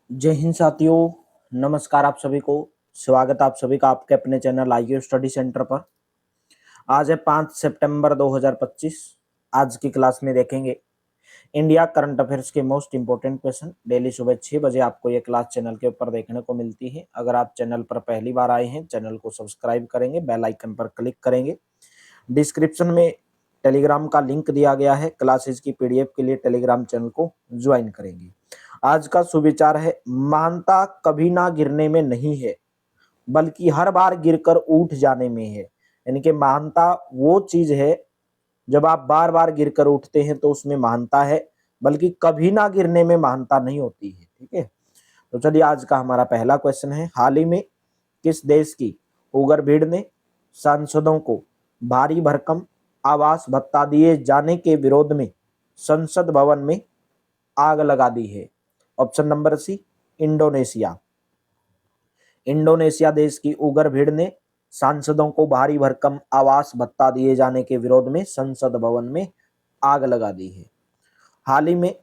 जय हिंद साथियों। नमस्कार आप सभी को। स्वागत आप सभी का आपके अपने चैनल आईक्यू स्टडी सेंटर पर। आज है 5 सितंबर 2025। आज की क्लास में देखेंगे इंडिया करंट अफेयर्स के मोस्ट इंपोर्टेंट क्वेश्चन। डेली सुबह 6 बजे आपको ये क्लास चैनल के ऊपर देखने को मिलती है। अगर आप चैनल पर पहली बार आए हैं, चैनल को सब्सक्राइब करेंगे, बेल आइकन पर क्लिक करेंगे। डिस्क्रिप्शन में टेलीग्राम का लिंक दिया गया है। क्लासेस की पीडीएफ के लिए टेलीग्राम चैनल को ज्वाइन करेंगे। आज का सुविचार है, महानता कभी ना गिरने में नहीं है बल्कि हर बार गिरकर उठ जाने में है। यानी कि महानता वो चीज है, जब आप बार बार गिरकर उठते हैं तो उसमें महानता है, बल्कि कभी ना गिरने में महानता नहीं होती है। ठीक है, तो चलिए आज का हमारा पहला क्वेश्चन है, हाल ही में किस देश की उग्र भीड़ ने सांसदों को भारी भरकम आवास भत्ता दिए जाने के विरोध में संसद भवन में आग लगा दी है? Option number C, Indonesia. Indonesia देश की उग्र भीड़ ने सांसदों को भारी भरकम आवास भत्ता दिए जाने के विरोध में संसद भवन में आग लगा दी है। हाल ही में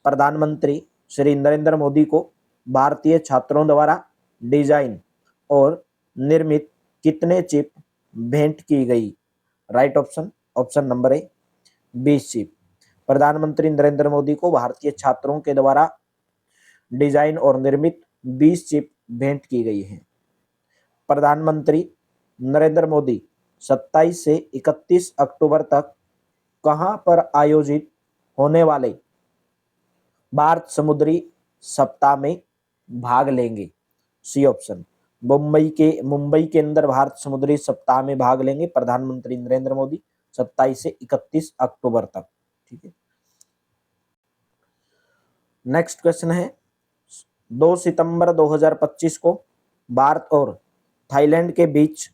प्रधानमंत्री श्री नरेंद्र मोदी को भारतीय छात्रों द्वारा डिजाइन और निर्मित कितने चिप भेंट की गई? Right option, option number A 20 chip. प्रधानमंत्री नरेंद्र मोदी को भारतीय छात्रों के द्वारा डिजाइन और निर्मित 20 चिप भेंट की गई है। प्रधानमंत्री नरेंद्र मोदी 27 से 31 अक्टूबर तक कहां पर आयोजित होने वाले भारत समुद्री सप्ताह में भाग लेंगे? सी ऑप्शन, मुंबई के अंदर भारत समुद्री सप्ताह में भाग लेंगे प्रधानमंत्री नरेंद्र मोदी 27 से 31 अक्टूबर तक। ठीक है, नेक्स्ट क्वेश्चन है, 2 सितंबर 2025 को भारत और थाईलैंड के बीच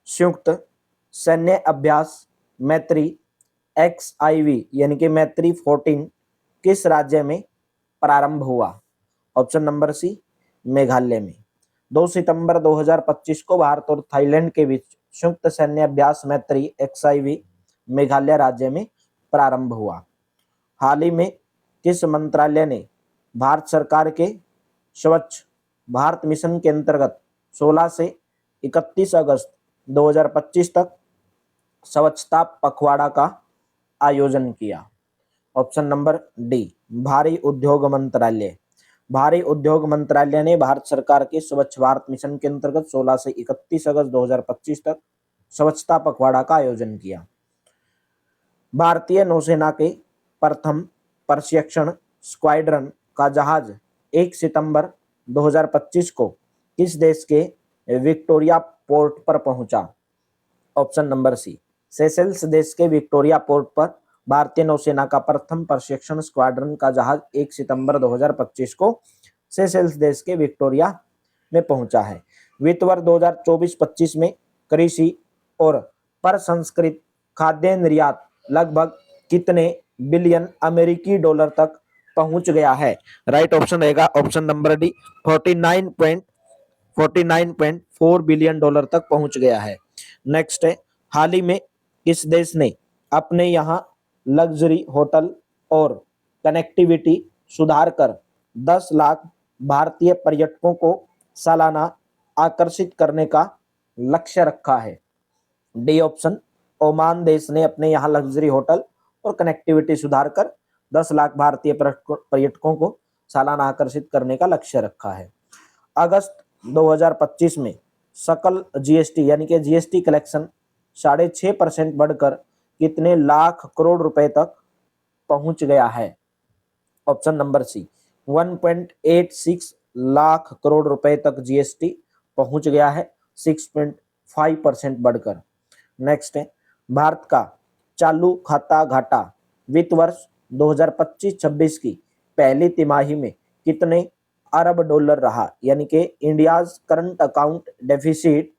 संयुक्त सैन्य अभ्यास मैत्री XIV यानी कि मैत्री 14 किस राज्य में प्रारंभ हुआ? ऑप्शन नंबर सी, मेघालय में। 2 सितंबर 2025 को भारत और थाईलैंड के बीच संयुक्त सैन्य अभ्यास मैत्री XIV मेघालय राज्य में प्रारंभ हुआ। हाल ही में किस मंत्रालय ने भारत सरकार के स्वच्छ भारत मिशन के अंतर्गत 16 से 31 अगस्त 2025 तक स्वच्छता पखवाड़ा का आयोजन किया? ऑप्शन नंबर डी, भारी उद्योग मंत्रालय। भारी उद्योग मंत्रालय ने भारत सरकार के स्वच्छ भारत मिशन के अंतर्गत 16 से 31 अगस्त 2025 तक स्वच्छता पखवाड़ा का आयोजन किया। भारतीय नौसेना के प्रथम प्रशिक्षण स्क्वाड्रन का जहाज 1 सितंबर 2025 को किस देश के विक्टोरिया पोर्ट पर पहुंचा? ऑप्शन नंबर सी, सेशेल्स देश के विक्टोरिया पोर्ट पर भारतीय नौसेना का प्रथम प्रशिक्षण स्क्वाड्रन का जहाज 1 सितंबर 2025 को सेशेल्स देश के विक्टोरिया में पहुंचा है। वित्त वर्ष 2024-25 में कृषि और प्रसंस्कृत खाद्य निर्यात लगभग कितने बिलियन अमेरिकी डॉलर तक पहुंच गया है? राइट ऑप्शन रहेगा option number D, 49.4 billion dollar तक पहुंच गया है। नेक्स्ट है, हाल ही में किस देश ने अपने यहां लग्जरी होटल और कनेक्टिविटी सुधार कर 10 लाख भारतीय पर्यटकों को सालाना आकर्षित करने का लक्ष्य रखा है? डी ऑप्शन, ओमान देश ने अपने यहाँ लग्जरी होटल और कनेक्टिविटी सुधार कर 10 लाख भारतीय पर्यटकों को सालाना आकर्षित करने का लक्ष्य रखा है। अगस्त 2025 में सकल जीएसटी यानी कि जीएसटी कलेक्शन 6.5% बढ़कर कितने लाख करोड़ रुपए तक पहुंच गया है? Option number C, 1.86 lakh crore रुपए तक जीएसटी पहुंच गया है, 6.5% बढ़कर। नेक्स्ट है, भारत का चालू खाता घाटा वित्त वर्ष 2025-26 की पहली तिमाही में कितने अरब डॉलर रहा? यानी कि इंडियाज करंट अकाउंट डेफिसिट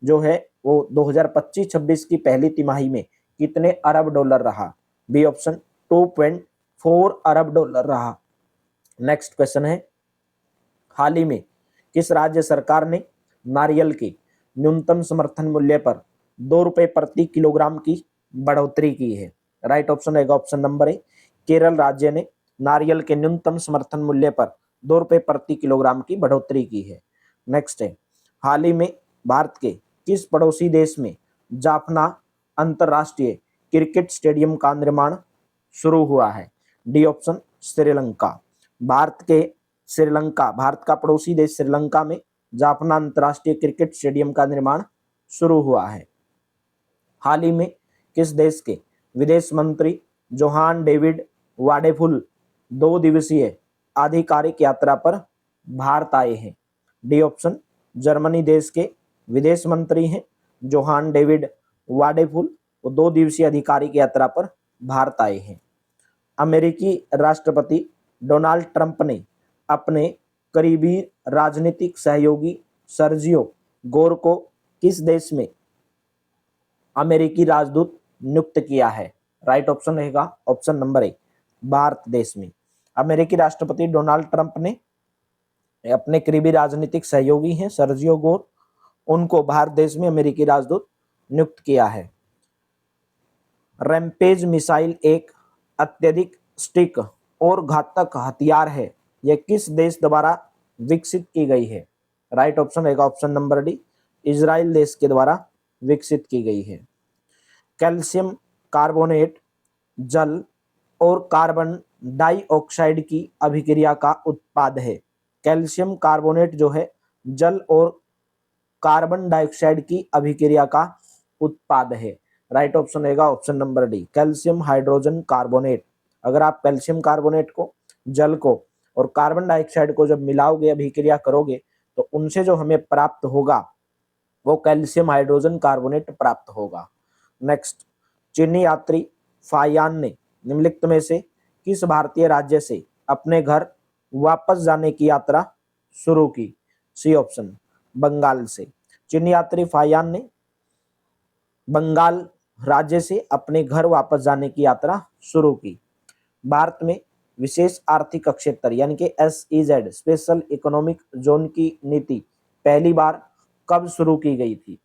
जो है वो 2025-26 की पहली तिमाही में कितने अरब डॉलर रहा? बी ऑप्शन, 2.4 अरब डॉलर रहा। नेक्स्ट क्वेश्चन है, हाल ही में किस राज्य सरकार ने नारियल के न्यूनतम समर्थन मूल्य पर 2 रुपए प्रति किलोग्राम की बढ़ोतरी की है? राइट ऑप्शन रहेगा ऑप्शन नंबर ए, केरल राज्य ने नारियल के न्यूनतम समर्थन मूल्य पर ₹2 प्रति किलोग्राम की बढ़ोतरी की है। नेक्स्ट है, हाल ही में भारत के किस पड़ोसी देश में जाफना अंतर्राष्ट्रीय क्रिकेट स्टेडियम का निर्माण शुरू हुआ है? D option Sri Lanka. भारत का पड़ोसी देश श्रीलंका में जाफना अंतर्राष्ट्रीय क्रिकेट स्टेडियम का निर्माण शुरू हुआ है। हाल ही में किस देश के विदेश मंत्री जोहान डेविड वाडेफुल 2 दिवसीय आधिकारिक यात्रा पर भारत आए हैं? डी ऑप्शन जर्मनी देश के विदेश मंत्री हैं जोहान डेविड वाडेफुल, वो 2 दिवसीय आधिकारिक यात्रा पर भारत आए हैं। अमेरिकी राष्ट्रपति डोनाल्ड ट्रंप ने अपने करीबी राजनीतिक सहयोगी सर्जियो गोर को किस देश में अमेरिकी राजदूत नियुक्त किया है? राइट ऑप्शन रहेगा ऑप्शन नंबर ए, भारत देश में। अमेरिकी राष्ट्रपति डोनाल्ड ट्रंप ने अपने करीबी राजनीतिक सहयोगी हैं सर्जियो गोर, उनको भारत देश में अमेरिकी राजदूत नियुक्त किया है। रैम्पेज मिसाइल एक अत्यधिक सटीक और घातक हथियार है, यह किस देश द्वारा विकसित की गई है? राइट ऑप्शन रहेगा ऑप्शन नंबर डी, इजराइल देश के द्वारा विकसित की गई है। कैल्शियम कार्बोनेट जल और कार्बन डाइऑक्साइड की अभिक्रिया का उत्पाद है। कैल्शियम कार्बोनेट जो है जल और कार्बन डाइऑक्साइड की अभिक्रिया का उत्पाद है। राइट ऑप्शन रहेगा option number D, calcium hydrogen carbonate. अगर आप कैल्शियम कार्बोनेट को, जल को और कार्बन डाइऑक्साइड को जब मिलाओगे, अभिक्रिया करोगे, तो उनसे जो हमें प्राप्त होगा वो कैल्शियम हाइड्रोजन कार्बोनेट प्राप्त होगा। नेक्स्ट, चीनी यात्री फायान ने निम्नलिखित में से किस भारतीय राज्य से अपने घर वापस जाने की यात्रा शुरू की? सी ऑप्शन, बंगाल से। चीनी यात्री फायान ने बंगाल राज्य से अपने घर वापस जाने की यात्रा शुरू की। भारत में विशेष आर्थिक क्षेत्र यानी कि SEZ स्पेशल इकोनॉमिक जोन की नीति पहली बार कब शुरू की गई थी?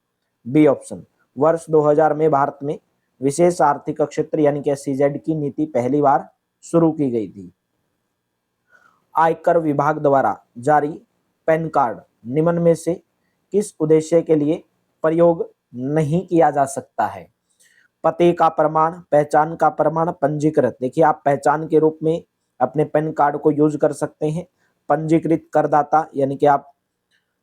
बी ऑप्शन, वर्ष 2000 में भारत में विशेष आर्थिक क्षेत्र यानी कि SEZ की नीति पहली बार शुरू की गई थी। आयकर विभाग द्वारा जारी पैन कार्ड निम्न में से किस उद्देश्य के लिए प्रयोग नहीं किया जा सकता है? पते का प्रमाण, पहचान का प्रमाण, पंजीकृत। देखिए, आप पहचान के रूप में अपने पैन कार्ड को यूज कर सकते हैं, पंजीकृत करदाता यानी कि आप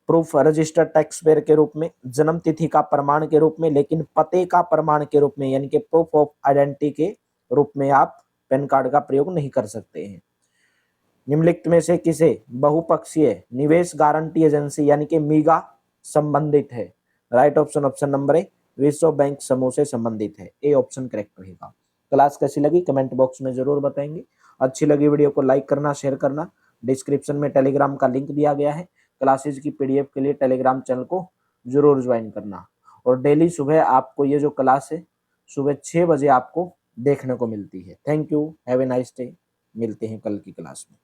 प्रूफ रजिस्टर्ड टैक्स पेयर के रूप में, जन्म तिथि का प्रमाण के रूप में, लेकिन पते का प्रमाण के रूप में यानी कि प्रूफ ऑफ आइडेंटिटी के रूप में आप पैन कार्ड का प्रयोग नहीं कर सकते हैं। निम्नलिखित में से किसे बहुपक्षीय निवेश गारंटी एजेंसी यानी कि मीगा संबंधित है? Right option option number A, विश्व बैंक समूह से संबंधित है। ए ऑप्शन करेक्ट रहेगा। क्लास कैसी लगी कमेंट बॉक्स में जरूर बताएंगे। अच्छी लगी वीडियो को लाइक करना, शेयर करना। डिस्क्रिप्शन में टेलीग्राम का लिंक दिया गया है, क्लासेज की PDF के लिए टेलीग्राम चैनल को जरूर ज्वाइन करना। और डेली सुबह आपको ये जो क्लास है सुबह 6 बजे आपको देखने को मिलती है। Thank you, have a nice day. मिलते हैं कल की क्लास में।